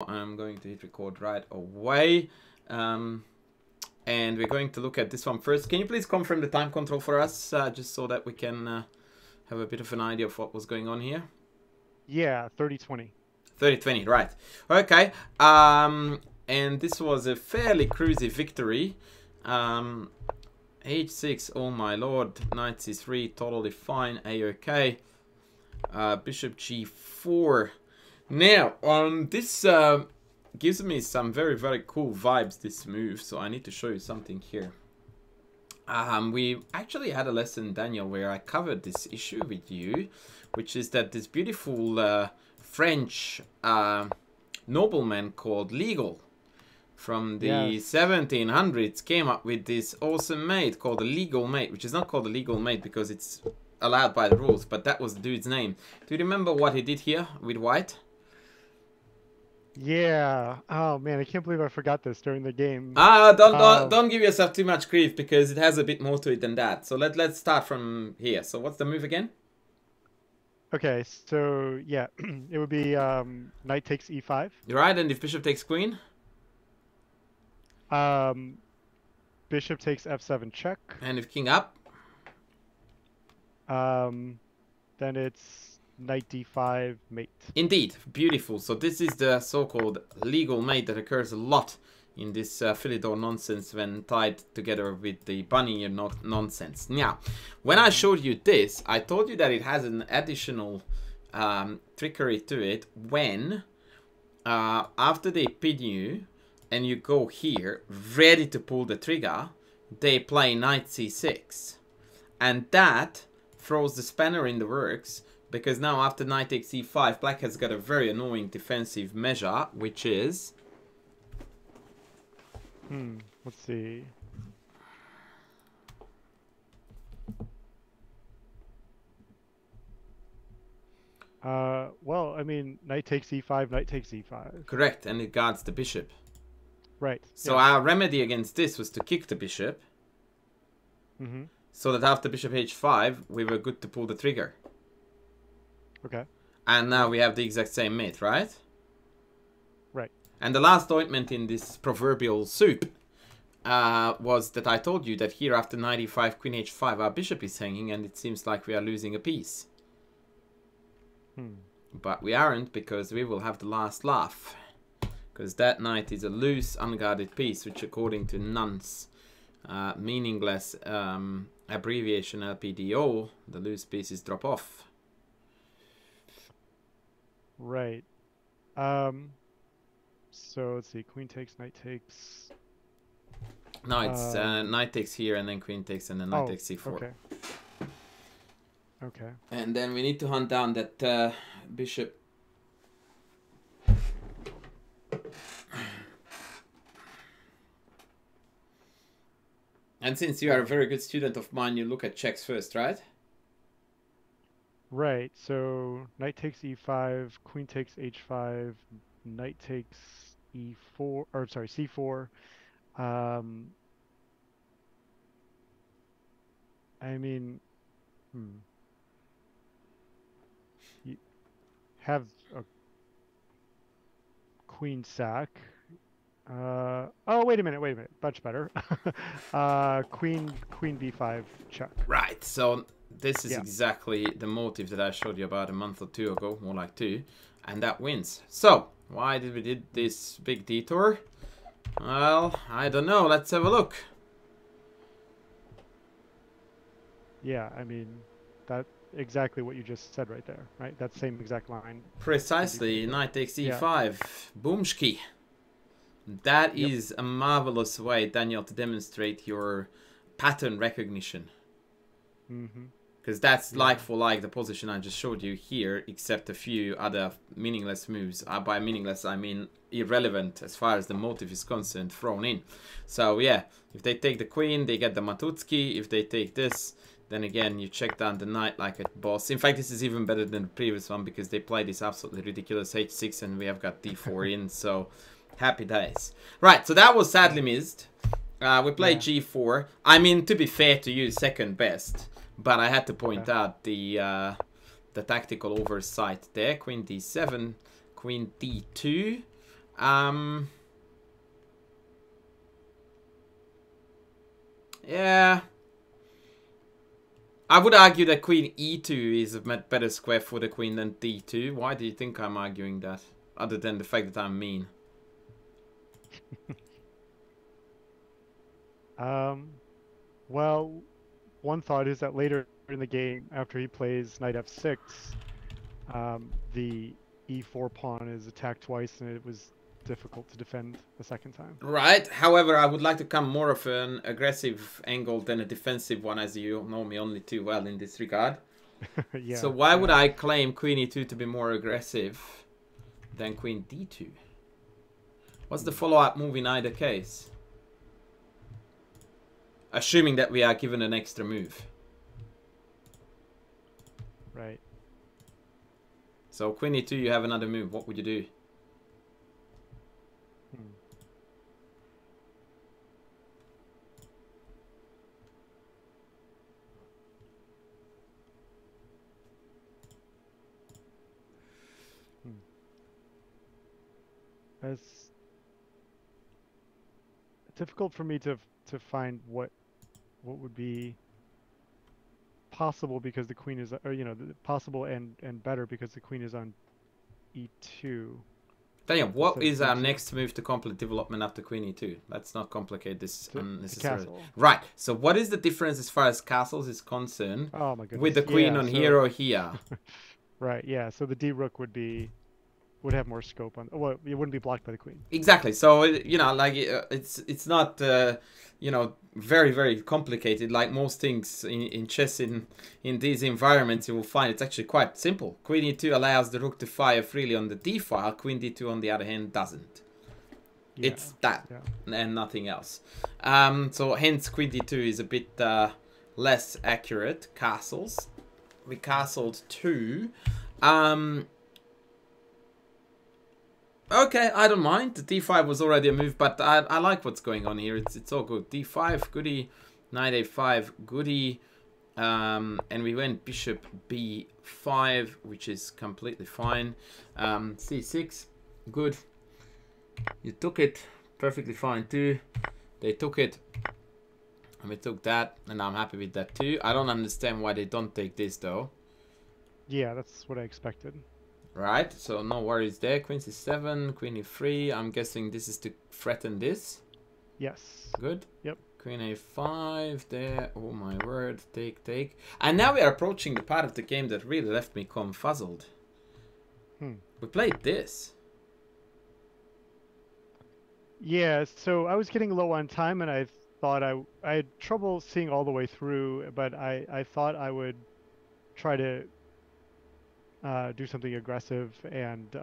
I'm going to hit record right away. And we're going to look at this one first. Can you please confirm the time control for us, just so that we can have a bit of an idea of what was going on here? Yeah, 30-20. 30-20, right. Okay. And this was a fairly cruisy victory. H6, oh my lord. Knight C3, totally fine. A-OK. Bishop G4. Now, this gives me some very, very cool vibes, this move. So I need to show you something here. We actually had a lesson, Daniel, where I covered this issue with you, which is that this beautiful French nobleman called Legal from the 1700s came up with this awesome mate called a legal mate, which is not called a legal mate because it's allowed by the rules, but that was the dude's name. Do you remember what he did here with white? Yeah. Oh man, I can't believe I forgot this during the game. Don't give yourself too much grief because it has a bit more to it than that. So let's start from here. So what's the move again? Okay, so yeah, it would be knight takes e5. Right, and if bishop takes queen? Bishop takes f7 check. And if king up? Then it's knight d5 mate. Indeed, beautiful. So this is the so-called legal mate that occurs a lot in this Philidor nonsense when tied together with the bunny nonsense. Now, when I showed you this, I told you that it has an additional trickery to it when, after they pin you and you go here, ready to pull the trigger, they play knight c6. And that throws the spanner in the works, because now after knight takes e5, black has got a very annoying defensive measure, which is... Let's see. Well, I mean, knight takes e5, knight takes e5. Correct, and it guards the bishop. Right. So our remedy against this was to kick the bishop. So that after bishop h5, we were good to pull the trigger. Okay. And now we have the exact same mate, right? Right. And the last ointment in this proverbial soup was that I told you that here after knight e5, queen h5, our bishop is hanging, and it seems like we are losing a piece. But we aren't, because we will have the last laugh. Because that knight is a loose, unguarded piece, which according to Nunn's meaningless abbreviation LPDO, the loose pieces drop off. Right. So let's see. Queen takes, knight takes. No, it's knight takes here, and then queen takes, and then knight takes c4. Okay. Okay. And then we need to hunt down that bishop. And since you are a very good student of mine, you look at checks first, right? Right. So knight takes e5, queen takes h5, knight takes e4, or sorry, c4. I mean, you have a queen sack. Oh, wait a minute, much better. Queen b5 check. Right, so this is exactly the motive that I showed you about a month or two ago, more like 2, and that wins. So, why did we did this big detour? Well, I don't know, let's have a look. Yeah, I mean, that's exactly what you just said right there, right? That same exact line. Precisely, knight takes e5, boomski. That is a marvelous way, Daniel, to demonstrate your pattern recognition. Because that's like for like the position I just showed you here, except a few other meaningless moves. By meaningless, I mean irrelevant as far as the motive is concerned, thrown in. So yeah, if they take the queen, they get the Matutski. If they take this, then again, you check down the knight like a boss. In fact, this is even better than the previous one because they play this absolutely ridiculous h6 and we have got d4 in, so happy days. Right, so that was sadly missed. We played g4. I mean, to be fair to you, second best. But I had to point out the tactical oversight there. Queen d7, queen d2. Yeah. I would argue that queen e2 is a better square for the queen than d2. Why do you think I'm arguing that? Other than the fact that I'm mean. Well, one thought is that later in the game, after he plays knight f6, the e4 pawn is attacked twice, and it was difficult to defend the second time. Right. However, I would like to come more of an aggressive angle than a defensive one, as you know me only too well in this regard. Yeah. So why would I claim queen e2 to be more aggressive than queen d2? What's the follow-up move in either case? Assuming that we are given an extra move. Right. So queen e2, you have another move. What would you do? It's difficult for me to find what would be possible because the queen is, or possible and better because the queen is on e2. Daniel, what is our next move to complete development after queen e2? Let's not complicate this unnecessarily. Castle. Right. So what is the difference as far as castles is concerned? Oh my goodness. With the queen on here or here? Right. Yeah. So the d rook would have more scope on. Well, it wouldn't be blocked by the queen. Exactly. So like it's not very very complicated. Like most things in chess in these environments, you will find it's actually quite simple. Queen e2 allows the rook to fire freely on the d file. Queen d2 on the other hand doesn't. Yeah, it's that and nothing else. So hence queen d2 is a bit less accurate. Castles. We castled 2. Okay, I don't mind. The d5 was already a move, but I like what's going on here. It's all good. d5, goody. Knight a5, goody. And we went bishop b5, which is completely fine. c6, good. You took it, perfectly fine too. They took it, and we took that, and I'm happy with that too. I don't understand why they don't take this though. Yeah, that's what I expected. Right, so no worries there. Queen c7, queen e3. I'm guessing this is to threaten this. Yes. Good. Yep. Queen a5 there. Oh my word. Take. And now we are approaching the part of the game that really left me confuzzled. We played this. Yeah, so I was getting low on time, and I thought I had trouble seeing all the way through, but I thought I would try to do something aggressive, and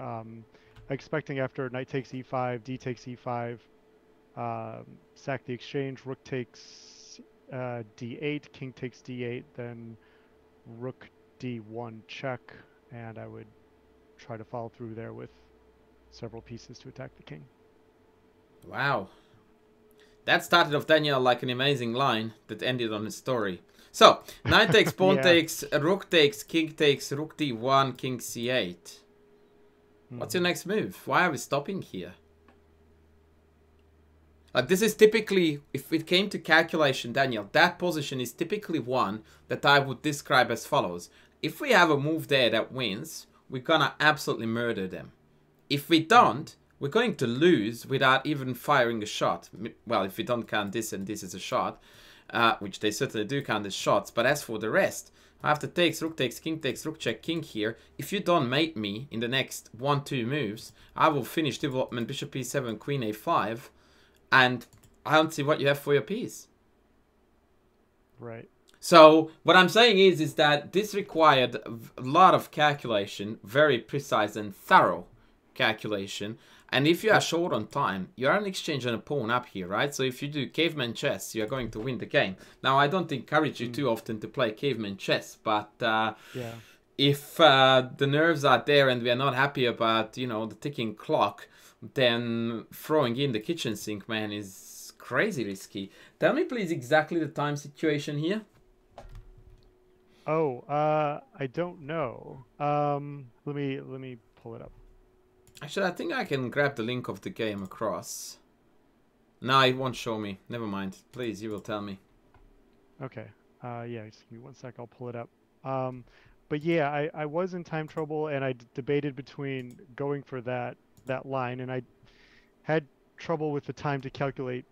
expecting after knight takes e5, d takes e5, sack the exchange, rook takes d8, king takes d8, then rook d1 check, and I would try to follow through there with several pieces to attack the king. Wow. That started off, Daniel, like an amazing line that ended on a story. So, knight takes, pawn takes, rook takes, king takes, rook d1, king c8. What's your next move? Why are we stopping here? Like, this is typically, if it came to calculation, Daniel, that position is typically one that I would describe as follows. If we have a move there that wins, we're gonna absolutely murder them. If we don't, we're going to lose without even firing a shot. Well, if we don't count this and this as a shot, which they certainly do count as shots. But as for the rest, after takes, rook takes, rook check, king here. If you don't mate me in the next 1-2 moves, I will finish development bishop e7, queen a5, and I don't see what you have for your piece. Right. So what I'm saying is that this required a lot of calculation, very precise and thorough calculation. And if you are short on time, you are an exchange and a pawn up here, right? So if you do caveman chess, you're going to win the game. Now, I don't encourage you too often to play caveman chess, but if the nerves are there and we are not happy about, the ticking clock, then throwing in the kitchen sink, man, is crazy risky. Tell me, please, exactly the time situation here. Oh, I don't know. Let me pull it up. Actually, I think I can grab the link of the game across. No, it won't show me. Never mind. Please, you will tell me. Okay. Yeah, just give me 1 sec. I'll pull it up. But yeah, I was in time trouble, and I debated between going for that line, and I had trouble with the time to calculate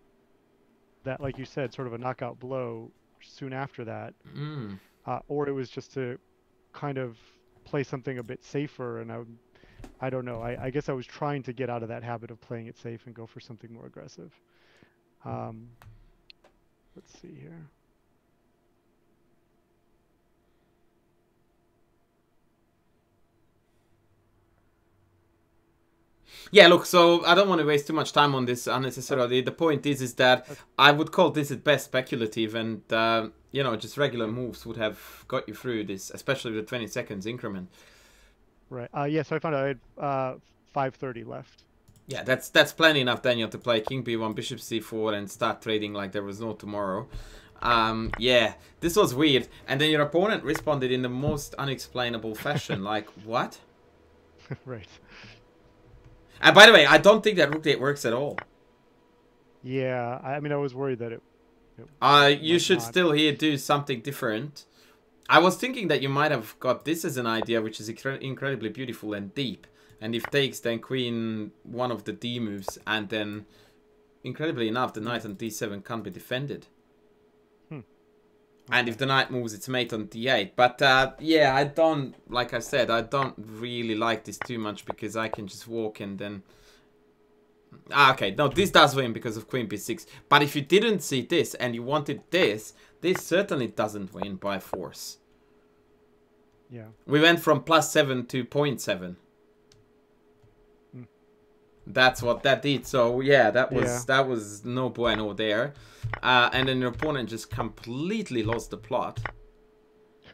that, like you said, sort of a knockout blow soon after that, Mm. or it was just to kind of play something a bit safer, and I don't know. I guess I was trying to get out of that habit of playing it safe and go for something more aggressive. Um, let's see here. Yeah, look, so I don't want to waste too much time on this unnecessarily. The point is that Okay. I would call this at best speculative, and you know, just regular moves would have got you through this, especially with the 20 seconds increment. Right. Yeah, so I found out I had 5:30 left. Yeah, that's plenty enough, Daniel, to play King B1, Bishop C4, and start trading like there was no tomorrow. Yeah, this was weird, and then your opponent responded in the most unexplainable fashion. Like, what? Right. And by the way, I don't think that Rook 8 works at all. Yeah, I mean, I was worried that it You might should not. still here do something different. I was thinking that you might have got this as an idea, which is incredibly beautiful and deep. And if takes, then queen one of the D moves, and then, incredibly enough, the knight on D7 can't be defended. Hmm. And if the knight moves its mate on D8. But yeah, I don't, like I said, I don't really like this too much because I can just walk and then... okay, no, this does win because of queen b6. But if you didn't see this and you wanted this, this certainly doesn't win by force. Yeah. We went from +7 to 0.7. Mm. That's what that did. So yeah, that Yeah. was no bueno there. And then your opponent just completely lost the plot.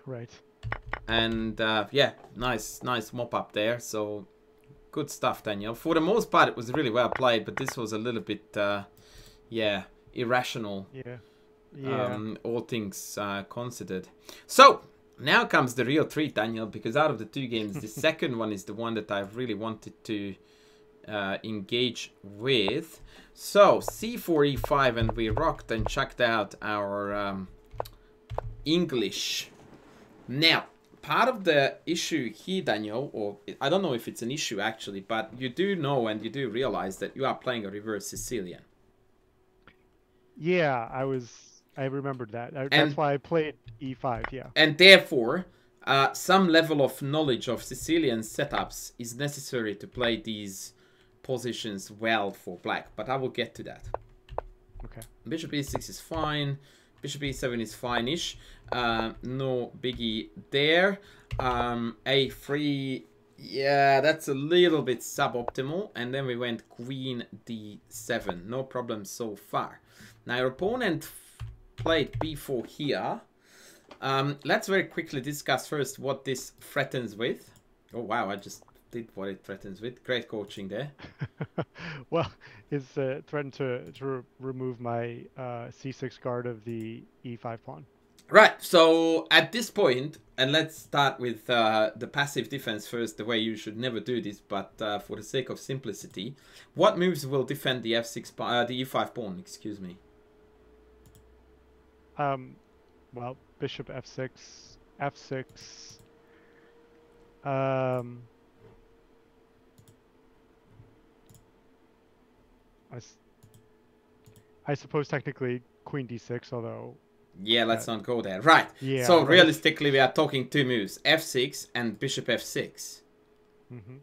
Right. And yeah, nice mop up there. So good stuff, Daniel. For the most part, it was really well played, but this was a little bit, yeah, irrational. Yeah. Yeah. All things considered. So now comes the real treat, Daniel, because out of the two games, the second one is the one that I really wanted to engage with. So c4 e5, and we rocked and checked out our English. Now, part of the issue here, Daniel, or I don't know if it's an issue actually, but you do know and you do realize that you are playing a reverse Sicilian. Yeah, I remembered that. That's And why I played E5, yeah. and therefore, some level of knowledge of Sicilian setups is necessary to play these positions well for black, but I will get to that. Okay. Bishop e6 is fine. Bishop e7 is fine-ish. No biggie there. A3, yeah, that's a little bit suboptimal. And then we went queen d7. No problem so far. Now your opponent played b4 here. Let's very quickly discuss first what this threatens with. Oh wow, I just did what it threatens with. Great coaching there. Well, it's threatened to remove my C6 guard of the E5 pawn. Right, so at this point, and let's start with the passive defense first, the way you should never do this, but for the sake of simplicity, what moves will defend the F6 the E5 pawn, excuse me? Well, bishop F6, F6. Um, I suppose technically queen D6, although. Yeah, let's not go there. Right, Yeah. so Right. realistically we are talking two moves, F6 and bishop F6. Mm-hmm.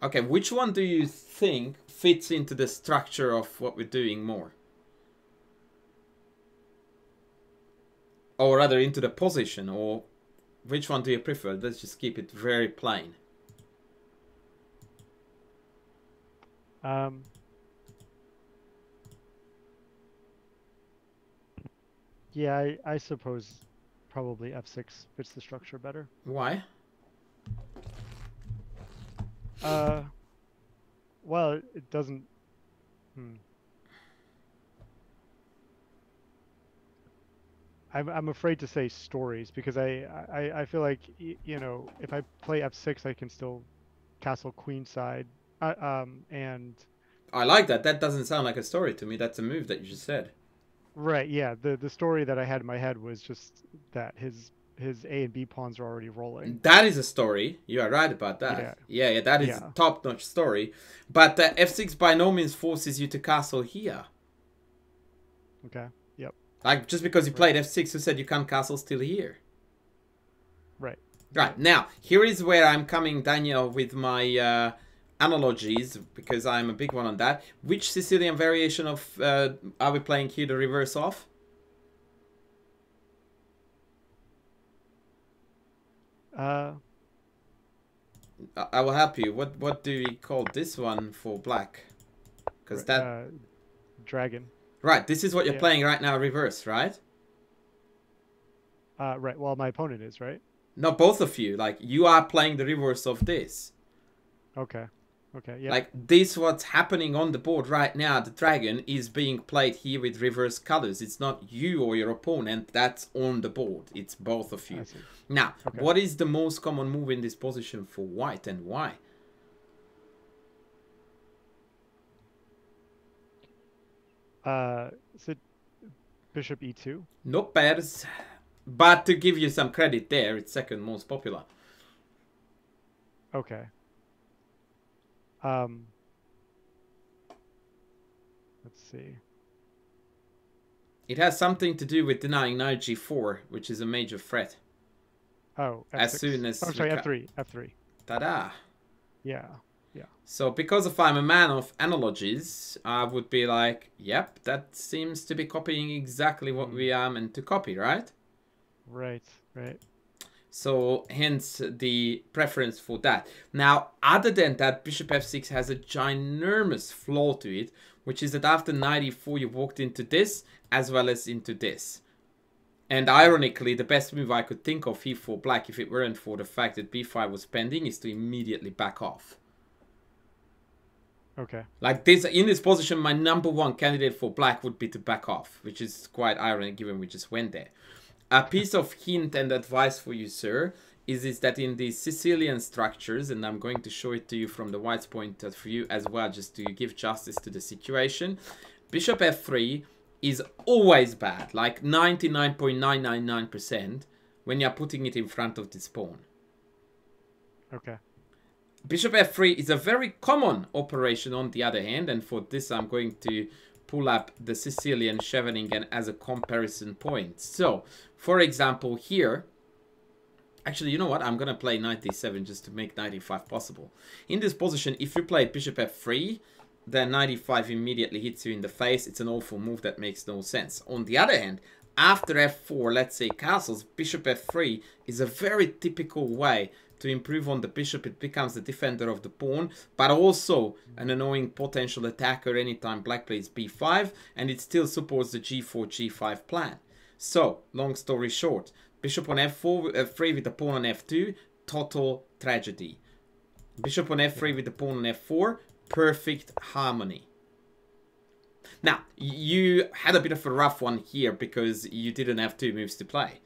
Okay, which one do you think fits into the structure of what we're doing more? Or rather into the position, or which one do you prefer? Let's just keep it very plain. Yeah, I suppose probably F6 fits the structure better. Why? Well, it doesn't. I'm afraid to say stories because I feel like you know, if I play F6 I can still castle queenside. And I like that. That doesn't sound like a story to me. That's a move that you just said. right, yeah, the story that I had in my head was just that his A and B pawns are already rolling. That is a story. You are right about that. Yeah, Yeah, that is a yeah. top-notch story. But f6 by no means forces you to castle here. Okay. Yep. Like, just because you Right. played f6, who said you can't castle still here? Right. Right, now, here is where I'm coming, Daniel, with my analogies, because I'm a big one on that. Which Sicilian variation of are we playing here the reverse of? Uh, I will help you. What do we call this one for black? Because that... dragon. Right, this is what you're Yeah. playing right now, reverse, right? Right. Well, my opponent is, right? No, both of you. Like, you are playing the reverse of this. Okay. Okay. Yeah. Like, this what's happening on the board right now. The dragon is being played here with reverse colors. It's not you or your opponent that's on the board. It's both of you. I see. Now, Okay. what is the most common move in this position for white and why? Is it bishop e2? No pairs. But to give you some credit there, it's second most popular. Okay. Let's see. It has something to do with denying knight g4, which is a major threat. Oh, F6. As soon as... Oh, I'm sorry, F3. F3. Ta-da. Yeah. Yeah. So because if I'm a man of analogies, I would be like, yep, that seems to be copying exactly what we are meant to copy, right? Right. Right. So hence the preference for that. Now, other than that, bishop f6 has a ginormous flaw to it, which is that after knight e4 you walked into this as well as into this. And ironically, the best move I could think of here for black, if it weren't for the fact that b5 was pending, is to immediately back off. Okay. Like this, in this position, my number one candidate for black would be to back off, which is quite ironic given we just went there. A piece of hint and advice for you, sir, is that in these Sicilian structures, and I'm going to show it to you from the white's point of view as well, just to give justice to the situation, bishop f3 is always bad, like 99.999% when you're putting it in front of this pawn. Okay. Bishop f3 is a very common operation on the other hand, and for this I'm going to pull up the Sicilian Scheveningen as a comparison point. So, for example, here, actually, you know what? I'm going to play knight d7 just to make knight e5 possible. In this position, if you play bishop f3, then knight e5 immediately hits you in the face. It's an awful move that makes no sense. On the other hand, after f4, let's say castles, bishop f3 is a very typical way to improve on the bishop. It becomes the defender of the pawn, but also an annoying potential attacker anytime black plays b5, and it still supports the g4, g5 plan. So, long story short, bishop on f4, f3 with the pawn on f2, total tragedy. Bishop on f3 with the pawn on f4, perfect harmony. Now, you had a bit of a rough one here because you didn't have two moves to play.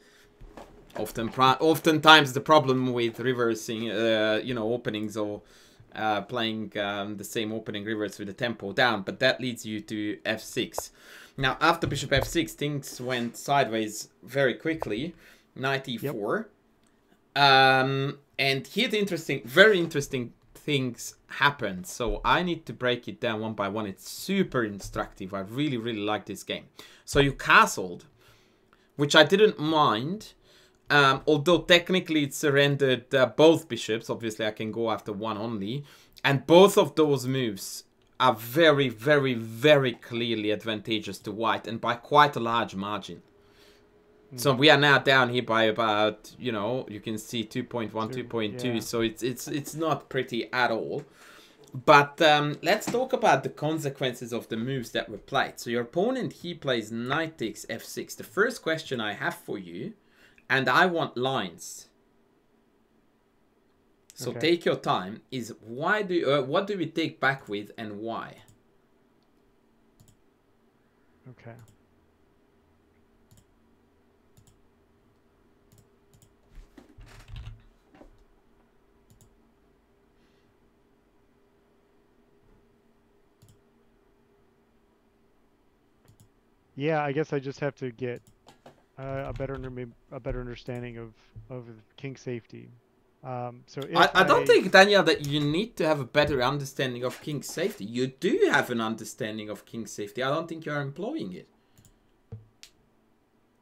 Oftentimes the problem with reversing, you know, openings or playing the same opening reverse with the tempo down, but that leads you to f6. Now, after bishop f6, things went sideways very quickly. Knight e4. Yep. And here the very interesting things happened. So I need to break it down one by one. It's super instructive. I really, really like this game. So you castled, which I didn't mind. Although technically it surrendered both bishops. Obviously I can go after one only. And both of those moves are very, very, very clearly advantageous to white. And by quite a large margin. So we are now down here by about, you know, you can see 2.1, 2.2. Yeah. So it's not pretty at all. But let's talk about the consequences of the moves that were played. So your opponent, he plays knight takes f6. The first question I have for you, and I want lines. So okay. Take your time. Is what do we take back with and why? Okay. Yeah, I guess I just have to get a better understanding of king safety. So if I don't I think, Daniel, that you need to have a better understanding of king safety. You do have an understanding of king safety. I don't think you are employing it.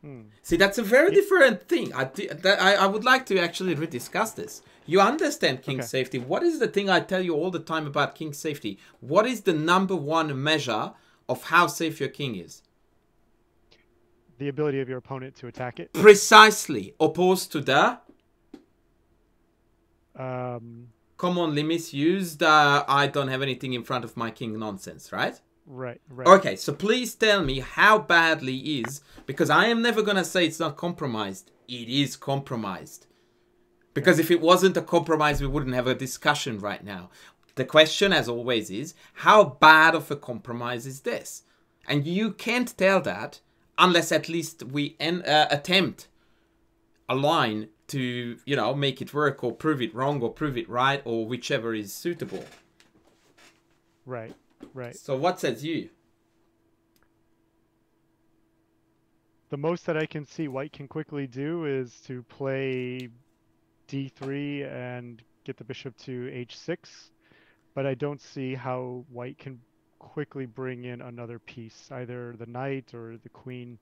hmm, See, that's a very yeah, different thing. I would like to actually rediscuss this. You understand king okay, safety. What is the thing I tell you all the time about king safety? What is the number one measure of how safe your king is? the ability of your opponent to attack it. Precisely opposed to the Um, commonly misused I don't have anything in front of my king nonsense, right? right, right. Okay, so please tell me how badly is, because I am never gonna say it's not compromised. It is compromised. Yeah, Because if it wasn't a compromise, we wouldn't have a discussion right now. The question, as always, is how bad of a compromise is this? And you can't tell that unless at least we attempt a line to, make it work or prove it wrong or prove it right or whichever is suitable. right, right. So what says you? The most that I can see White can quickly do is to play d3 and get the bishop to h6, but I don't see how White can quickly bring in another piece, either the knight or the queen,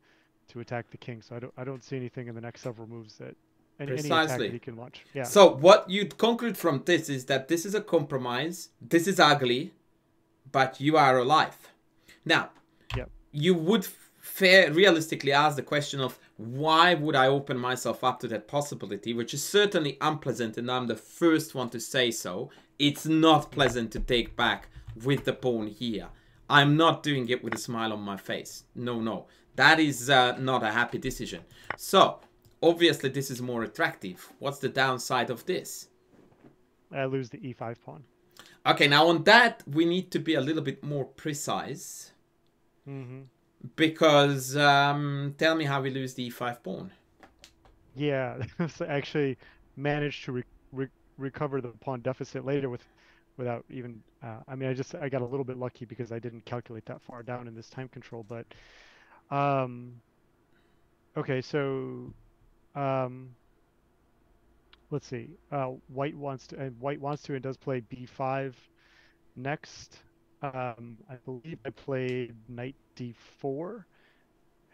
to attack the king. So I don't see anything in the next several moves that any attack that Precisely. he can launch. Yeah. So what you'd conclude from this is that this is a compromise. This is ugly, but you are alive. Now, Yep. you would realistically ask the question of why would I open myself up to that possibility, which is certainly unpleasant, and I'm the first one to say so. It's not Yeah. pleasant to take back with the pawn here. I'm not doing it with a smile on my face. No, no. That is not a happy decision. So, obviously this is more attractive. What's the downside of this? I lose the e5 pawn. Okay, now on that, we need to be a little bit more precise. Mm-hmm. Because, tell me how we lose the e5 pawn. Yeah. So actually managed to recover the pawn deficit later without even. I mean, I got a little bit lucky because I didn't calculate that far down in this time control. But um, okay, so um, let's see. White wants to and does play b5 next. I believe I played knight d4,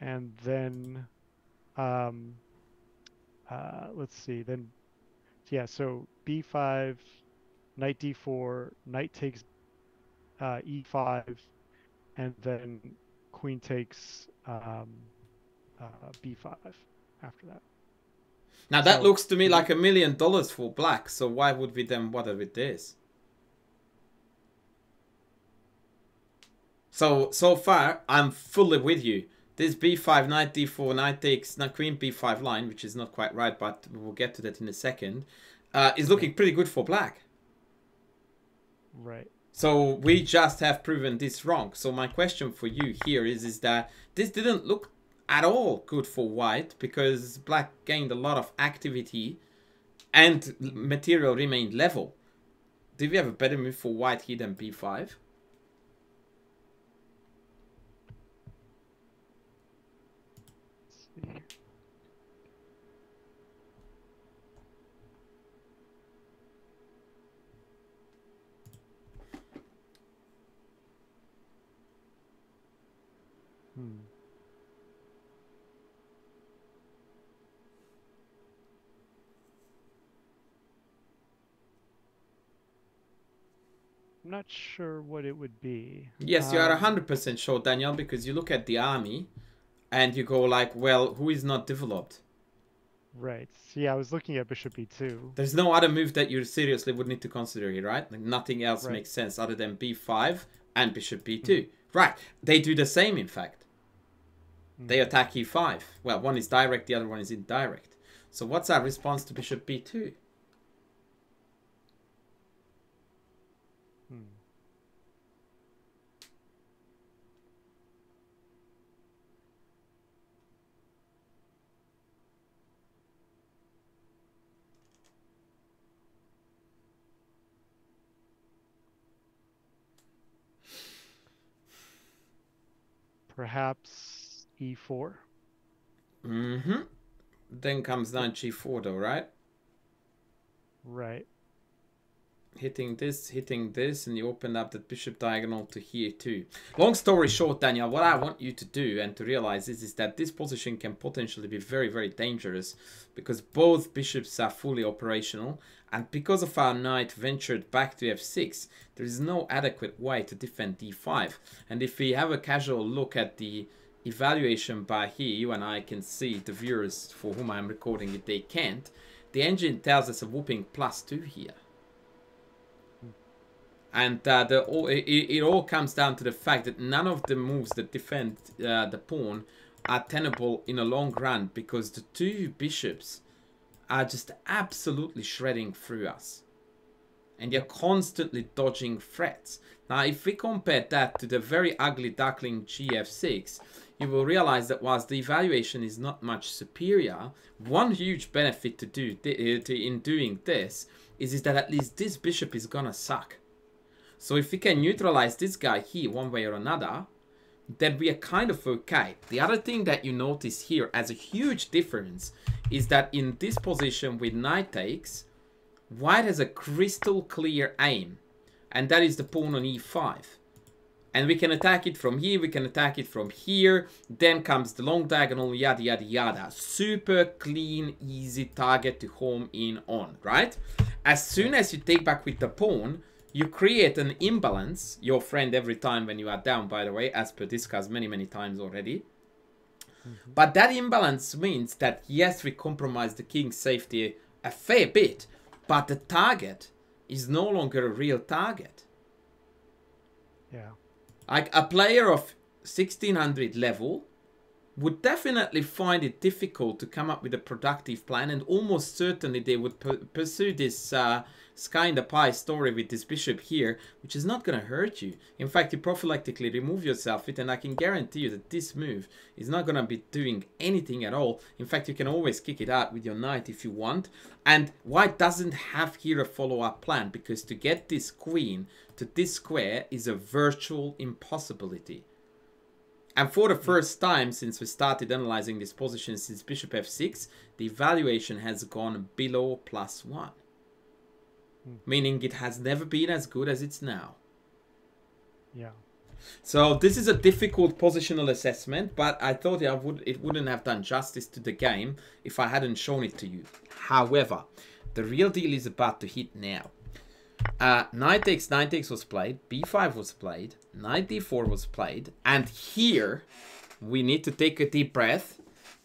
and then um, let's see. Then yeah, so b5, knight d4, knight takes e5, and then queen takes b5 after that. Now that So looks to me like $1 million for black, so why would we then bother with this? So far, I'm fully with you. This b5, knight d4, knight takes, knight queen b5 line, which is not quite right, but we'll get to that in a second, is looking pretty good for black. right. So we just have proven this wrong. So my question for you here is that this didn't look at all good for white because black gained a lot of activity and material remained level. Did we have a better move for white here than b5? Let's see. Hmm. I'm not sure what it would be. Yes, you are 100% sure, Daniel, because you look at the army and you go like, well, who is not developed? Right. See, I was looking at bishop e2. There's no other move that you seriously would need to consider here, right? Like nothing else Right. makes sense other than b5 and bishop b2. Mm-hmm. Right, they do the same, in fact. They Mm-hmm. attack e5. Well, one is direct, the other one is indirect. So what's our response to bishop b2? Hmm. Perhaps. e4. Mm-hmm. Then comes knight g4 though, right? Right. Hitting this, and you open up the bishop diagonal to here too. Long story short, Daniel, what I want you to do and to realize is that this position can potentially be very, very dangerous because both bishops are fully operational, and because of our knight ventured back to f6, there is no adequate way to defend d5. And if we have a casual look at the evaluation bar here, you and I can see, the viewers for whom I'm recording it, they can't. The engine tells us a whooping +2 here. And it all comes down to the fact that none of the moves that defend the pawn are tenable in a long run because the two bishops are just absolutely shredding through us. And you're constantly dodging threats. Now, if we compare that to the very ugly duckling gf6, you will realize that whilst the evaluation is not much superior, one huge benefit in doing this is that at least this bishop is gonna suck. So if we can neutralize this guy here one way or another, then we are kind of okay. The other thing that you notice here as a huge difference is that in this position with knight takes, white has a crystal clear aim. And that is the pawn on e5. And we can attack it from here, we can attack it from here. Then comes the long diagonal, yada, yada, yada. Super clean, easy target to home in on, right? As soon as you take back with the pawn, you create an imbalance, your friend every time when you are down, by the way, as per discussed many, many times already. But that imbalance means that, yes, we compromise the king's safety a fair bit, but the target is no longer a real target. Yeah. Like a player of 1600 level would definitely find it difficult to come up with a productive plan, and almost certainly they would pursue this sky in the pie story with this bishop here, which is not going to hurt you. In fact, you prophylactically remove yourself it, and I can guarantee you that this move is not going to be doing anything at all. In fact, you can always kick it out with your knight if you want. And white doesn't have here a follow-up plan, because to get this queen to this square is a virtual impossibility. And for the first time since we started analyzing this position since bishop f6, the evaluation has gone below +1. Meaning it has never been as good as it's now. Yeah. So this is a difficult positional assessment, but I thought it wouldn't have done justice to the game if I hadn't shown it to you. However, the real deal is about to hit now. Knight takes was played, b5 was played, knight d4 was played, and here we need to take a deep breath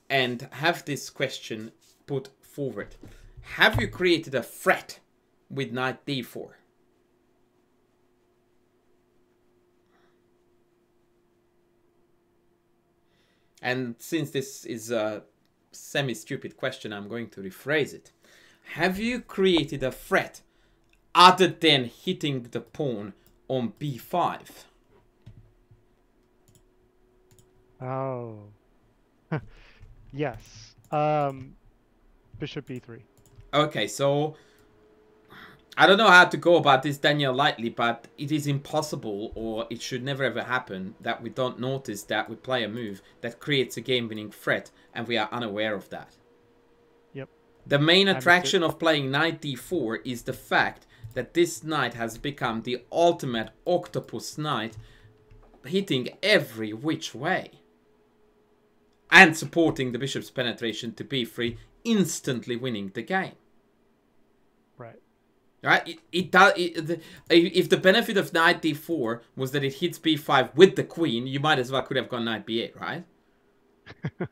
and have this question put forward. Have you created a threat with knight d4? And since this is a semi-stupid question, I'm going to rephrase it. Have you created a threat other than hitting the pawn on b5? Oh. Yes. Bishop b3. Okay, so I don't know how to go about this, Daniel, lightly, but it is impossible, or it should never ever happen, that we don't notice that we play a move that creates a game-winning threat, and we are unaware of that. Yep. The main attraction of playing knight d4 is the fact that this knight has become the ultimate octopus knight, hitting every which way. And supporting the bishop's penetration to b3, instantly winning the game. Right. Right? If the benefit of knight d4 was that it hits b5 with the queen, you might as well could have gone knight b8, right?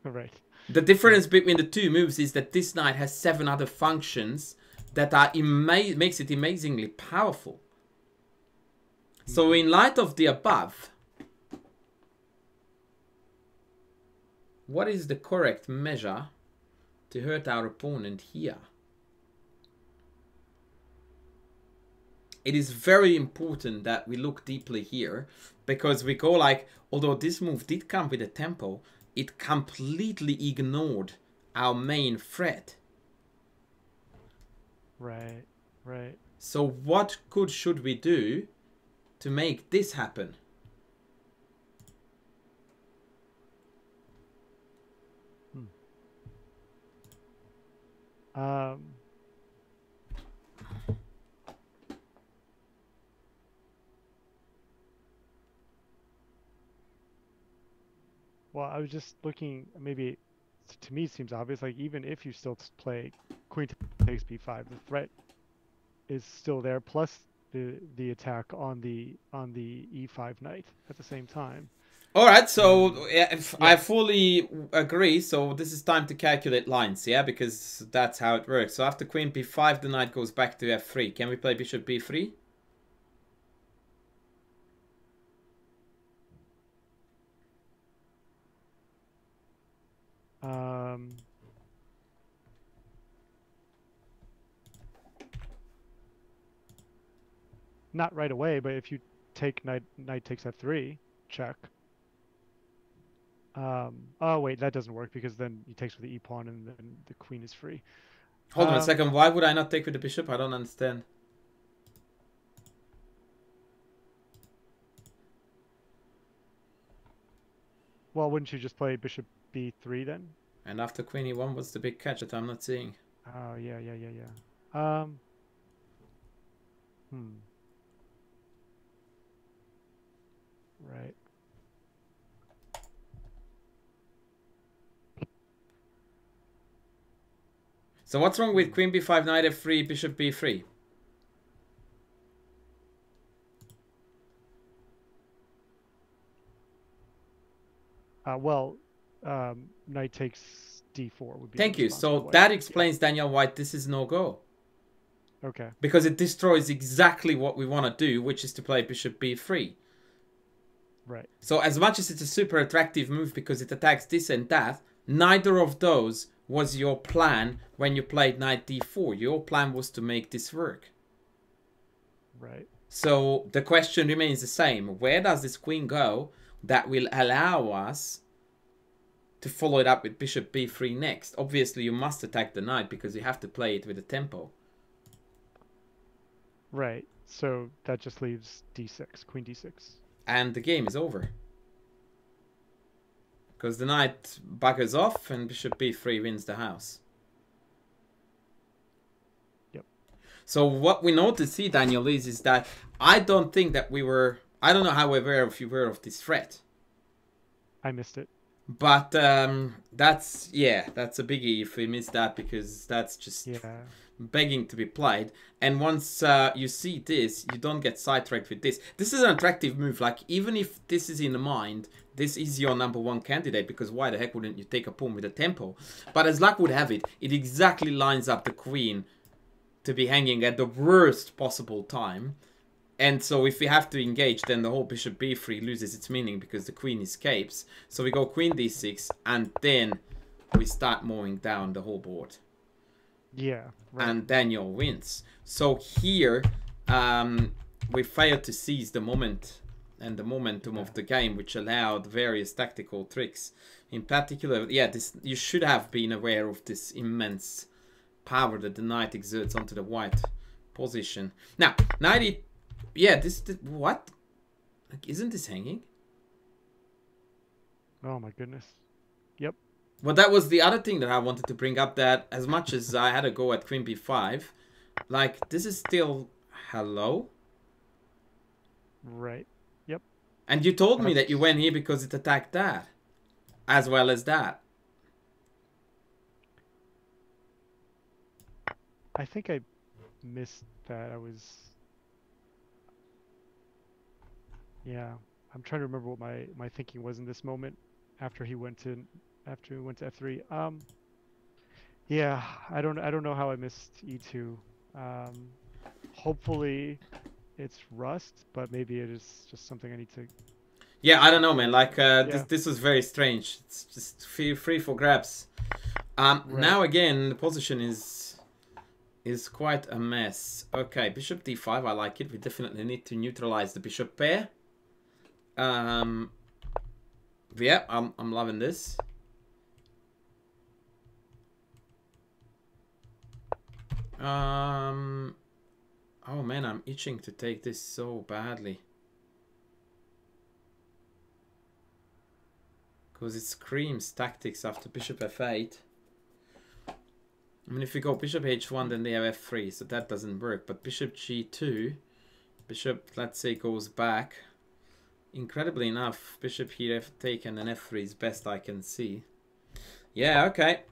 Right. The difference between the two moves is that this knight has 7 other functions that are makes it amazingly powerful. So in light of the above, what is the correct measure to hurt our opponent here? It is very important that we look deeply here, because we go like, although this move did come with a tempo, it completely ignored our main threat. Right, right. So what should we do to make this happen? Well, I was just looking. Maybe to me it seems obvious. Like even if you still play queen takes b5, the threat is still there. Plus the attack on the e5 knight at the same time. All right, And so if I yeah, fully agree. So this is time to calculate lines, yeah, because that's how it works. So after queen b5, the knight goes back to f3. Can we play bishop b3? um, not right away, but if you take knight takes f3, check. Oh wait, that doesn't work because then he takes with the e pawn and then the queen is free. Hold on a second. Why would I not take with the bishop? I don't understand. Well, wouldn't you just play bishop b3 then? And after queen e1, what's the big catch that I'm not seeing? Oh yeah. Hmm. Right. So what's wrong with Hmm. queen b5, knight f3, bishop b3? Well, knight takes d4 would be the Thank you. response for So white. that explains, Daniel, why this is no go. Okay. Because it destroys exactly what we want to do, which is to play bishop b3. Right. So as much as it's a super attractive move because it attacks this and that, neither of those was your plan when you played knight d4. Your plan was to make this work. Right. So the question remains the same. Where does this queen go that will allow us to follow it up with bishop b3 next? Obviously, you must attack the knight because you have to play it with a tempo. Right. So that just leaves d6, queen d6. And the game is over. Because the knight buggers off and bishop b3 wins the house. Yep. So what we know to see, Daniel, is that I don't think that we were... I don't know how aware of you were of this threat. I missed it. But that's a biggie if we miss that, because that's just begging to be played. And once you see this, you don't get sidetracked with this. This is an attractive move. Like, even if this is in the mind, this is your #1 candidate, because why the heck wouldn't you take a pawn with a tempo? But as luck would have it, it exactly lines up the queen to be hanging at the worst possible time. And so if we have to engage, then the whole bishop b3 loses its meaning because the queen escapes. So we go queen d6, and then we start mowing down the whole board. Yeah. Right. And Daniel wins. So here, we failed to seize the moment and the momentum of the game, which allowed various tactical tricks. In particular, this you should have been aware of this immense power that the knight exerts onto the white position. Now, knight what? Like, isn't this hanging? Oh my goodness. Yep. Well, that was the other thing that I wanted to bring up, that as much as I had a go at queen b5, like, this is still... Hello? Right. Yep. And you told me that you went here because it attacked that. As well as that. I think I missed that. I was... Yeah. I'm trying to remember what my thinking was in this moment after he went to f3. Yeah, I don't know how I missed e2. Hopefully it's rust, but maybe it is just something I need to... Yeah, I don't know, man. Like, this was very strange. It's just free for grabs. Right. Now again, the position is quite a mess. Okay, bishop d5, I like it. We definitely need to neutralize the bishop pair. Yeah, I'm loving this. Oh man, I'm itching to take this so badly. Because it screams tactics after bishop f8. I mean, if we go bishop h1, then they have f3, so that doesn't work. But bishop g2, bishop, let's say, goes back. Incredibly enough, bishop here f8 and then f3 is best I can see. Yeah, okay.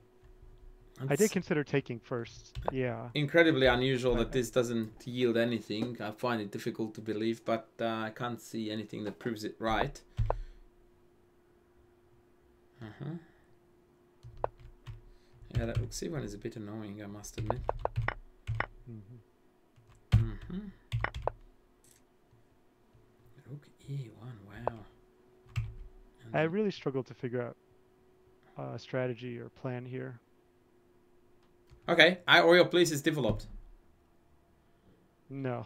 I did It's consider taking first. Yeah. incredibly unusual that But this doesn't yield anything. I find it difficult to believe, but I can't see anything that proves it right. Yeah, that rook c1 is a bit annoying, I must admit. Rook e1, wow. And I really struggled to figure out a strategy or plan here. okay, Oreo, please is developed. No.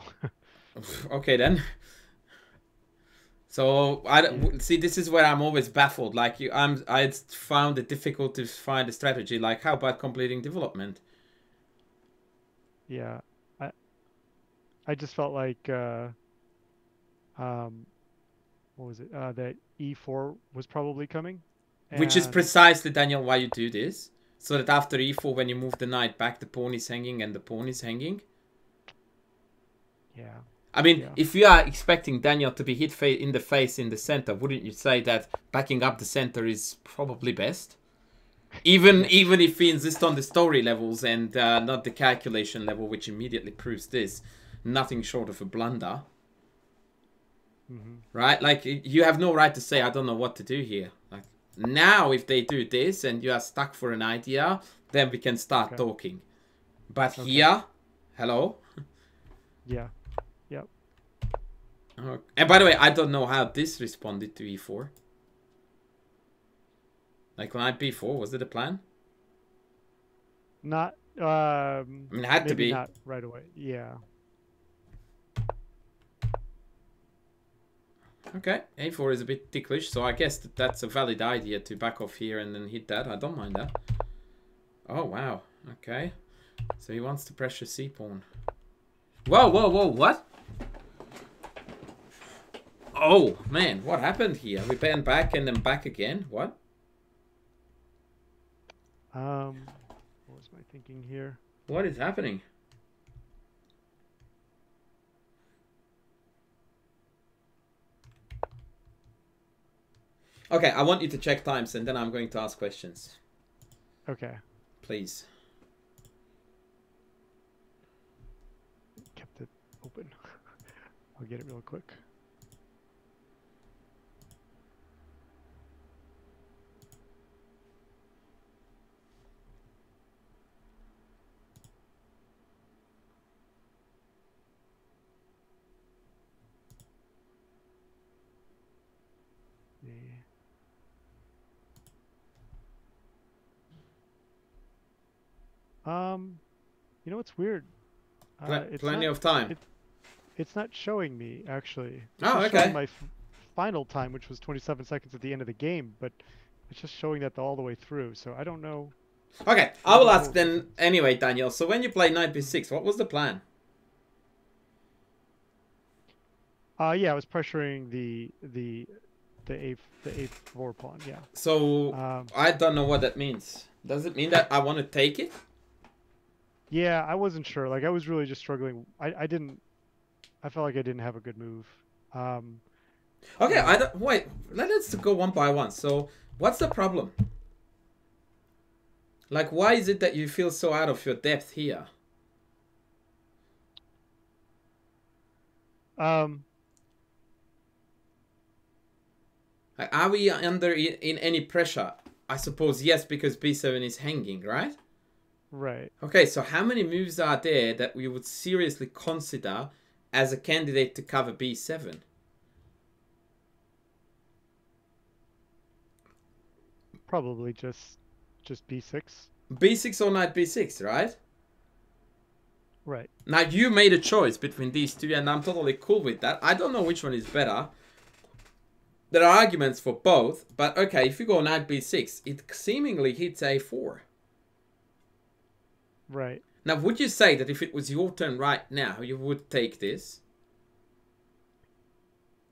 Okay then. So see. This is where I'm always baffled. Like I found it difficult to find a strategy. Like, how about completing development? Yeah. I just felt like um what was it? That e4 was probably coming, Which is and precisely, Daniel, why you do this. So that after e4, when you move the knight back, the pawn is hanging and the pawn is hanging. yeah. I mean, Yeah. if you are expecting Daniel to be hit in the face in the center, wouldn't you say that backing up the center is probably best? Even if we insist on the story levels and not the calculation level, which immediately proves this, nothing short of a blunder. Right? Like, you have no right to say, I don't know what to do here. Like, now, if they do this and you are stuck for an idea, then we can start talking. But here, hello? Yeah. Yep. And by the way, I don't know how this responded to e4. Like, knight b4, was it a plan? Not I mean, it had to maybe be. not right away. Yeah. Okay, a4 is a bit ticklish, so I guess that's a valid idea to back off here and then hit that. I don't mind that. Oh, wow. Okay. So he wants to pressure c-pawn. Whoa, whoa, whoa, what? Oh, man, what happened here? We banned back and then back again? What? What was my thinking here? What is happening? Okay, I want you to check times and then I'm going to ask questions. Okay. Please. Kept it open. I'll get it real quick. You know what's weird? Plenty of time. It's not showing me actually. It's Oh, just okay. showing my final time, which was 27 seconds at the end of the game, but it's just showing that all the way through. So I don't know. Okay, I will ask then anyway, Daniel. So when you play knight b6, what was the plan? Yeah, I was pressuring the a4 pawn. Yeah. So I don't know what that means. Does it mean that I want to take it? Yeah, I wasn't sure. Like I was really just struggling. I felt like I didn't have a good move. Okay, I don't wait. Let's go one by one. So what's the problem? Like, why is it that you feel so out of your depth here? Are we under in any pressure? I suppose yes, because b7 is hanging, right? Right. Okay, so how many moves are there that we would seriously consider as a candidate to cover b7? Probably just b6. b6 or knight b6, right? Right. Now, you made a choice between these two, and I'm totally cool with that. I don't know which one is better. There are arguments for both, but okay, if you go knight b6, it seemingly hits a4. Right. Now, would you say that if it was your turn right now, you would take this?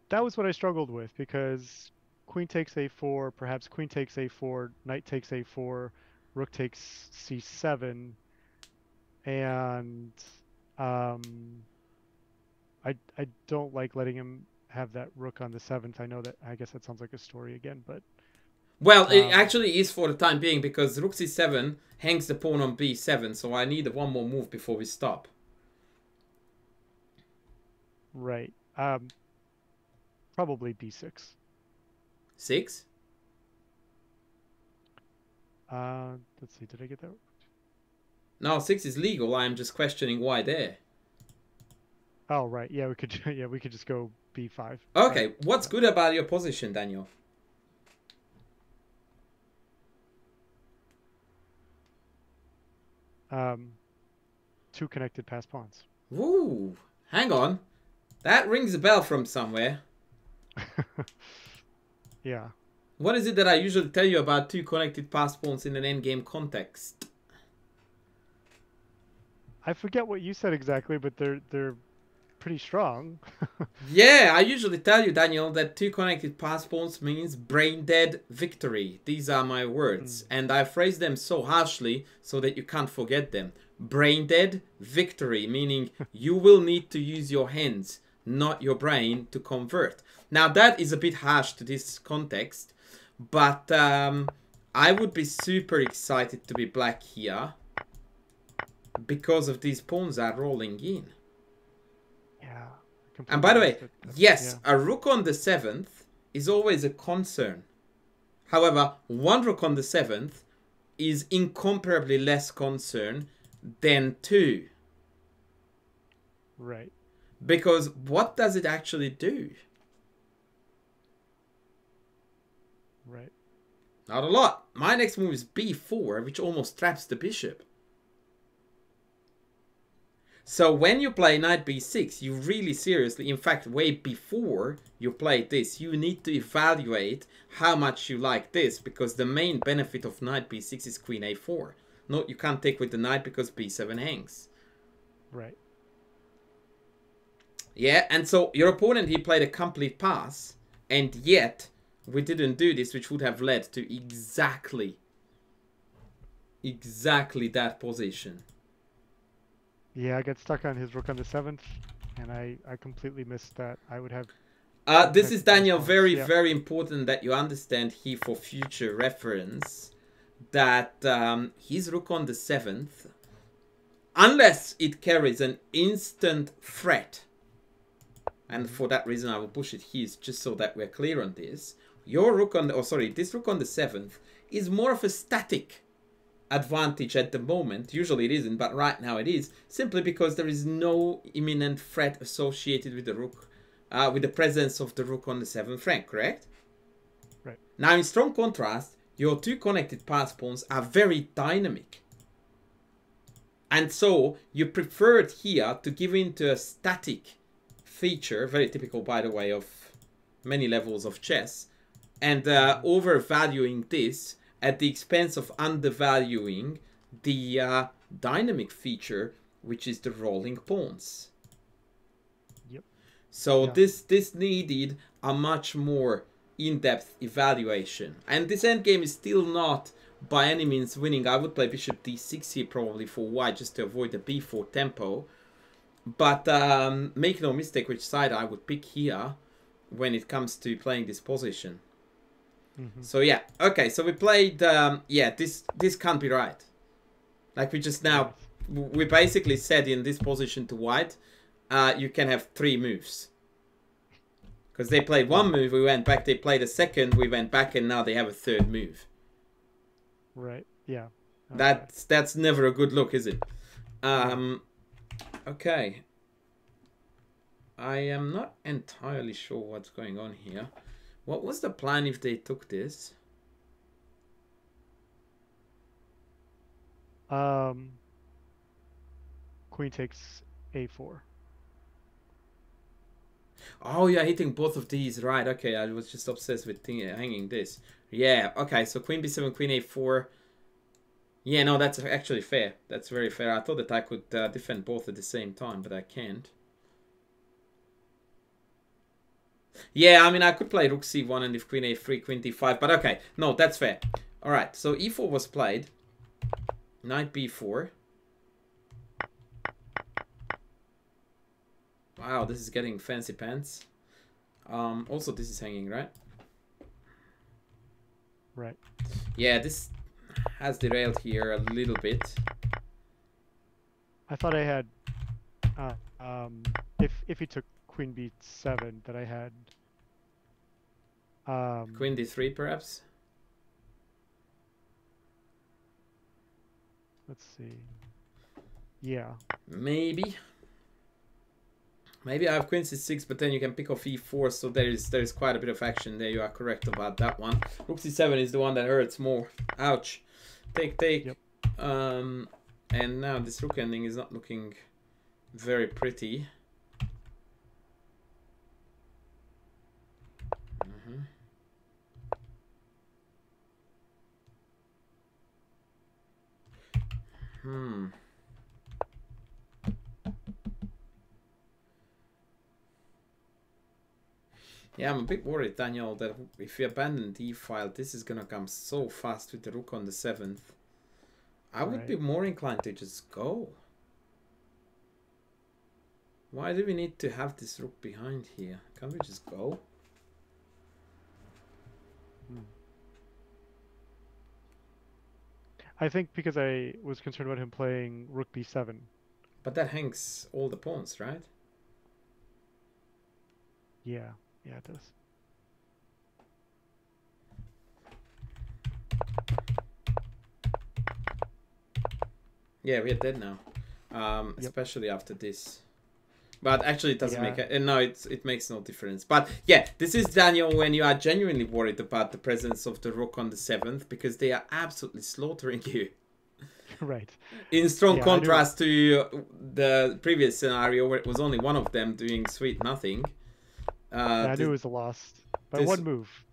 That was what I struggled with because queen takes a4, perhaps queen takes a4, knight takes a4, rook takes c7, and I don't like letting him have that rook on the 7th. I know that, I guess that sounds like a story again, but Well, it actually is for the time being, because rook c7 hangs the pawn on b7, so I need one more move before we stop. right. Probably b6. 6? Let's see, did I get that? No, 6 is legal. I'm just questioning why there. Oh, right. Yeah, we could yeah, we could just go b5. Okay, Right. what's good about your position, Daniel? Two connected pass pawns. Woo! Hang on. That rings a bell from somewhere. Yeah. What is it that I usually tell you about two connected pass pawns in an endgame context? I forget what you said exactly, but they're pretty strong. Yeah, I usually tell you, Daniel, that two connected pass pawns means brain dead victory. These are my words. And I phrase them so harshly so that you can't forget them. Brain dead victory, meaning you will need to use your hands, not your brain, to convert. Now, that is a bit harsh to this context, but I would be super excited to be black here because of these pawns are rolling in. Yeah. And by the way, yes, yeah. a rook on the 7th is always a concern. However, one rook on the 7th is incomparably less concern than two. Right. Because what does it actually do? Right. Not a lot. My next move is b4, which almost traps the bishop. So when you play knight b6, you really seriously, in fact, way before you play this, you need to evaluate how much you like this, because the main benefit of knight b6 is queen a4. No, you can't take with the knight because b7 hangs. Right. Yeah, and so your opponent, he played a complete pass, and yet we didn't do this, which would have led to exactly that position. Yeah, I got stuck on his rook on the 7th, and I completely missed that. I would have... This is, Daniel, very important that you understand here for future reference that his rook on the 7th, unless it carries an instant threat, and for that reason I will push it here just so that we're clear on this, your rook on the, this rook on the 7th is more of a static advantage at the moment. Usually it isn't, but right now it is, simply because there is no imminent threat associated with the rook, with the presence of the rook on the 7th rank, correct? Right. Now, in strong contrast, your two connected pass pawns are very dynamic. And so you preferred here to give in to a static feature, very typical, by the way, of many levels of chess, and overvaluing this at the expense of undervaluing the dynamic feature, which is the rolling pawns. Yep. So this needed a much more in-depth evaluation. And this endgame is still not by any means winning. I would play bishop d6 here probably for white, just to avoid the b4 tempo. But make no mistake which side I would pick here when it comes to playing this position. So yeah, okay, so we played, yeah, this can't be right. Like we just now, we basically said in this position to white, you can have 3 moves. Because they played 1 move, we went back, they played a second, we went back, and now they have a 3rd move. Right, yeah. Okay. That's never a good look, is it? Okay. I am not entirely sure what's going on here. What was the plan if they took this? Queen takes a4. Oh, yeah, hitting both of these. Right, okay, I was just obsessed with hanging this. Yeah, okay, so queen b7, queen a4. Yeah, no, that's actually fair. That's very fair. I thought that I could defend both at the same time, but I can't. Yeah, I mean, I could play rook c1 and if queen a3, queen d5, but okay. No, that's fair. Alright, so e4 was played. Knight b4. Wow, this is getting fancy pants. Also, this is hanging, right? Right. Yeah, this has derailed here a little bit. I thought I had, if he took queen b7, that I had, Queen d3, perhaps? let's see. Yeah. Maybe. Maybe I have queen c6, but then you can pick off e4, so there is quite a bit of action there. You are correct about that one. Rook c7 is the one that hurts more. Ouch. Take. Yep. And now this rook ending is not looking very pretty. Yeah, I'm a bit worried, Daniel, that if we abandon d-file, this is gonna come so fast with the rook on the 7th. I would be more inclined to just go. Why do we need to have this rook behind here? Can't we just go? I think because I was concerned about him playing rook b7. But that hangs all the pawns, right? Yeah, it does. Yeah, we are dead now. Especially after this. But actually it doesn't make it. No, it makes no difference. But yeah, this is, Daniel, when you are genuinely worried about the presence of the rook on the 7th, because they are absolutely slaughtering you. Right. In strong contrast to the previous scenario where it was only one of them doing sweet nothing. I knew it was a loss by one move.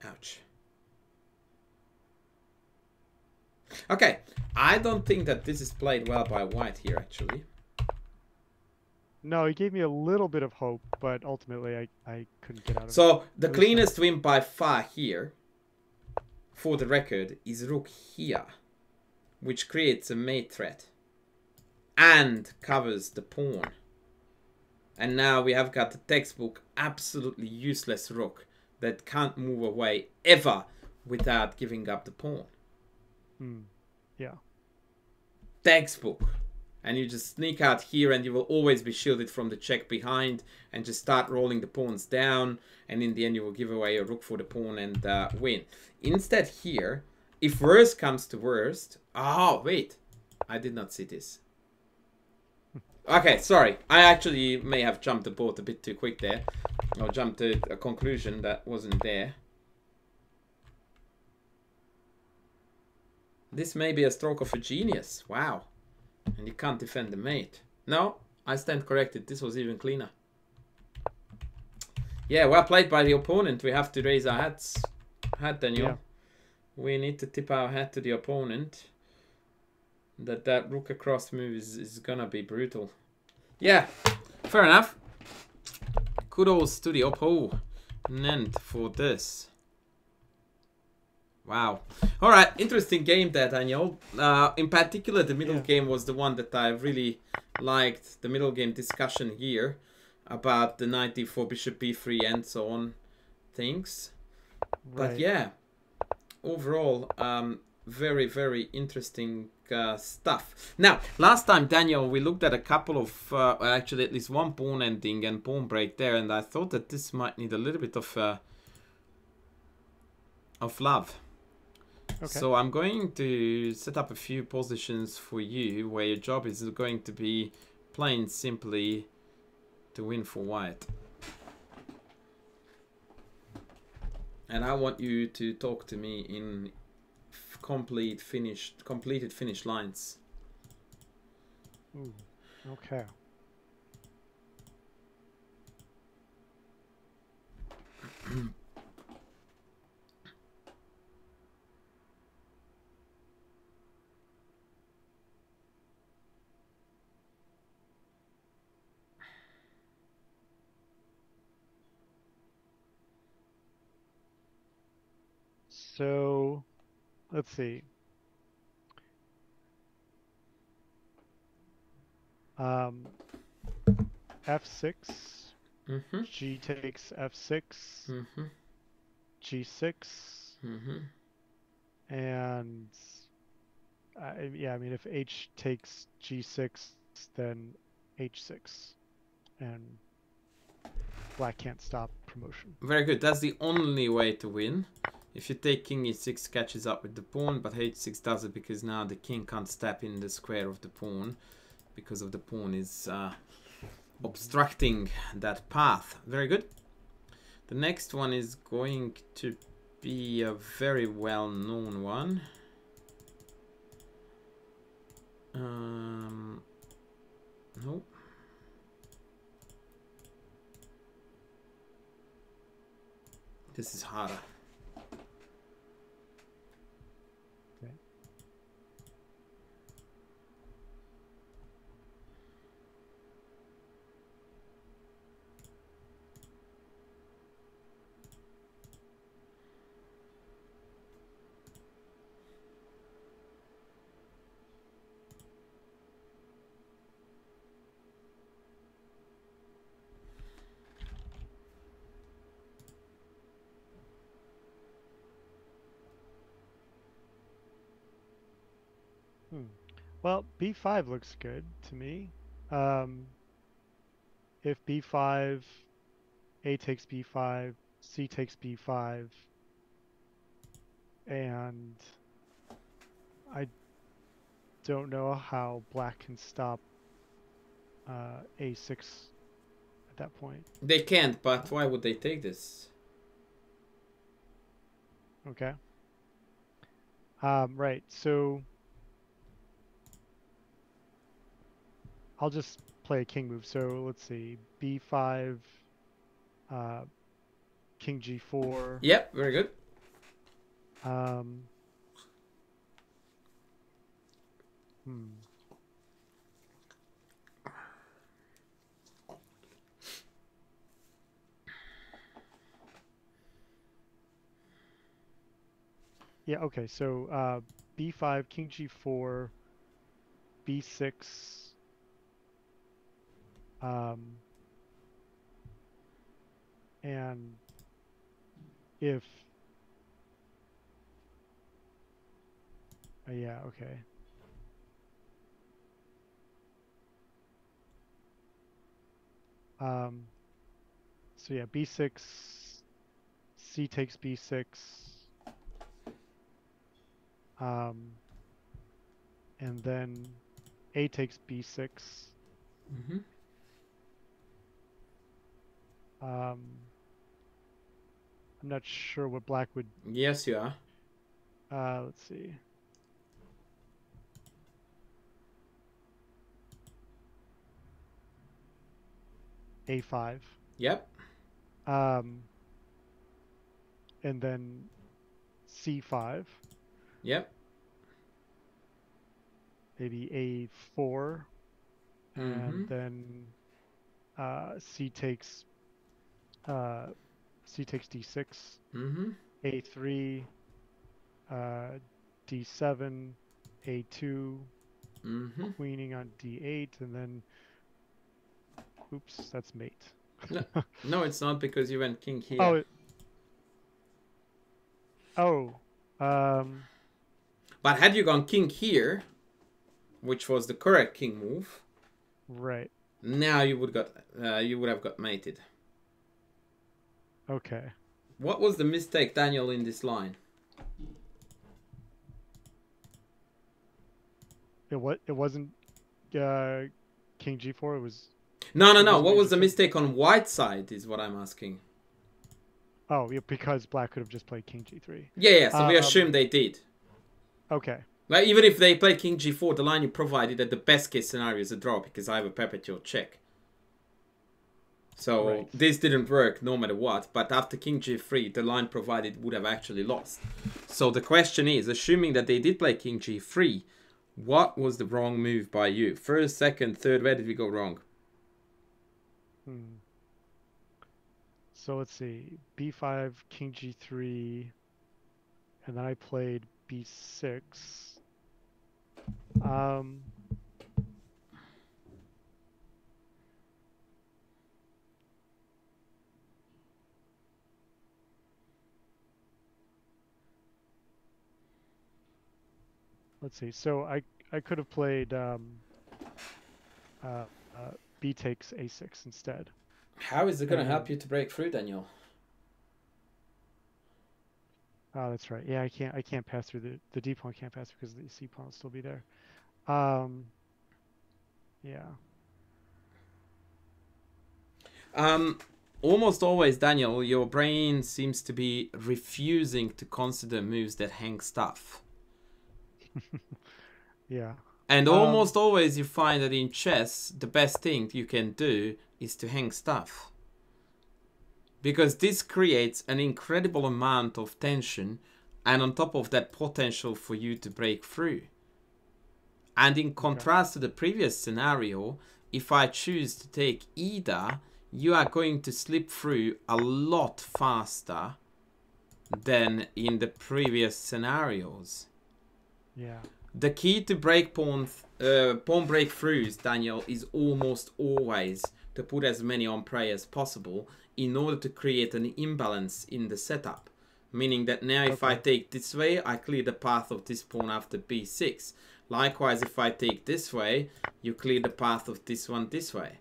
Ouch. Okay, I don't think that this is played well by white here, actually. No, he gave me a little bit of hope, but ultimately I couldn't get out of it. So the cleanest win by far here, for the record, is rook here, which creates a mate threat and covers the pawn. And now we have got the textbook absolutely useless rook that can't move away ever without giving up the pawn. Yeah. Textbook. And you just sneak out here and you will always be shielded from the check behind and just start rolling the pawns down, and in the end you will give away a rook for the pawn and win. Instead here, if worst comes to worst... Oh, wait. I did not see this. Okay, sorry. I actually may have jumped the boat a bit too quick there. Or jumped to a conclusion that wasn't there. This may be a stroke of a genius. Wow. And you can't defend the mate. No, I stand corrected. This was even cleaner. Yeah, well played by the opponent. We have to raise our hat, Daniel. Yeah. We need to tip our hat to the opponent. That rook across move is gonna be brutal. Yeah, fair enough. Kudos to the opponent for this. Wow. All right, interesting game there, Daniel. In particular, the middle game was the one that I really liked. The middle game discussion here about the knight d4, bishop b3, and so on things. Right. But yeah, overall, very, very interesting stuff. Now, last time, Daniel, we looked at a couple of, actually at least one pawn ending and pawn break there, and I thought that this might need a little bit of love. Okay. So I'm going to set up a few positions for you where your job is going to be plain simply to win for white. And I want you to talk to me in completed finished lines. Ooh, okay. So, let's see. F6. Mm-hmm. G takes f6, Mm-hmm. g6, Mm-hmm. and yeah, I mean if h takes g6, then h6, and black can't stop promotion. Very good. That's the only way to win. If you take king e6, catches up with the pawn, but h6 does it because now the king can't step in the square of the pawn because of the pawn is obstructing that path. Very good. The next one is going to be a very well-known one. No. This is harder. Okay. Well, b5 looks good to me. If b5, a takes b5, c takes b5, and I don't know how black can stop a6 at that point. They can't, but why would they take this? Okay. Right, so I'll just play a king move. So let's see, b5, uh, king g4. Yep, very good. Um, hmm. Yeah, okay, so b5, king g4, b6, and if, yeah, okay. So yeah, b6, c takes b6, and then a takes b6. Mm-hmm. I'm not sure what black would. Yes, you are. Let's see. A5. Yep. Um, and then C5. Yep. Maybe A4, and Mm-hmm. then C takes uh, C takes D6. Mm-hmm. A3, D7, A2, Mm-hmm. queening on D8, and then oops, that's mate. No, no, it's not because you went king here. Oh, oh, um, But had you gone king here, which was the correct king move, right. now you would have got mated. Okay. What was the mistake, Daniel, in this line? It wasn't King G4. It was. No, no, It no. wasn't What was the interesting. mistake on white side is what I'm asking. Oh, yeah, because black could have just played King G3. Yeah, yeah. So we assume they did. Okay. Like, even if they played king g4, the line you provided at the best case scenario is a draw because I have a perpetual check. So Right. this didn't work no matter what. But after king g3, the line provided would have actually lost. So the question is, assuming that they did play king g3, what was the wrong move by you? First, second, third, where did we go wrong? So let's see. B5, King G3, and then I played B6. let's see. So I could have played uh, b takes a6 instead. How is it going to And help you to break through, Daniel? oh, that's right. Yeah, I can't pass through the d pawn can't pass through because the c pawn will still be there. Um, yeah. Almost always, Daniel, your brain seems to be refusing to consider moves that hang stuff. Yeah. And almost always you find that in chess, the best thing you can do is to hang stuff. Because this creates an incredible amount of tension, and on top of that, potential for you to break through. And in contrast to the previous scenario, if I choose to take either, you are going to slip through a lot faster than in the previous scenarios. Yeah. The key to break pawn breakthroughs, Daniel, is almost always to put as many on prey as possible in order to create an imbalance in the setup. Meaning that now if I take this way, I clear the path of this pawn after b6. Likewise, if I take this way, you clear the path of this one this way.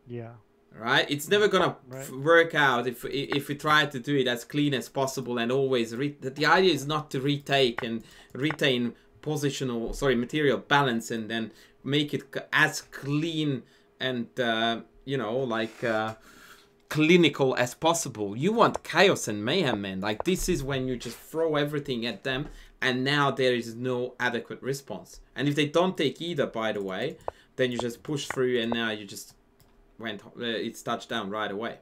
Yeah. Right? It's never gonna work out if we try to do it as clean as possible and always the idea is not to retake and retain material balance and then make it as clean and clinical as possible. You want chaos and mayhem, man. Like, this is when you just throw everything at them and now there is no adequate response. And if they don't take either, by the way, then you just push through and now you just it's touchdown right away.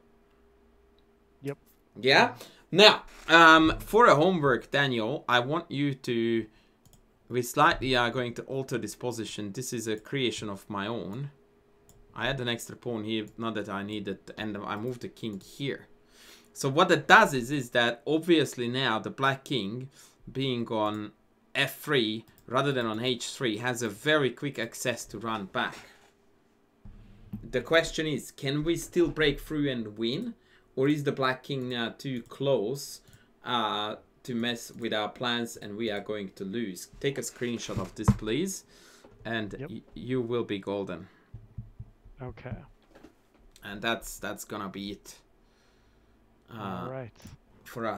Yep. Yeah? Now, for a homework, Daniel, I want you to... We slightly are going to alter this position. This is a creation of my own. I had an extra pawn here, not that I needed, and I moved the king here. So what that does is that obviously now the black king, being on f3 rather than on h3, has a very quick access to run back. The question is, can we still break through and win? Or is the black king now too close to mess with our plans and we are going to lose? Take a screenshot of this, please. And you will be golden. Okay. And that's gonna be it. All right. For us.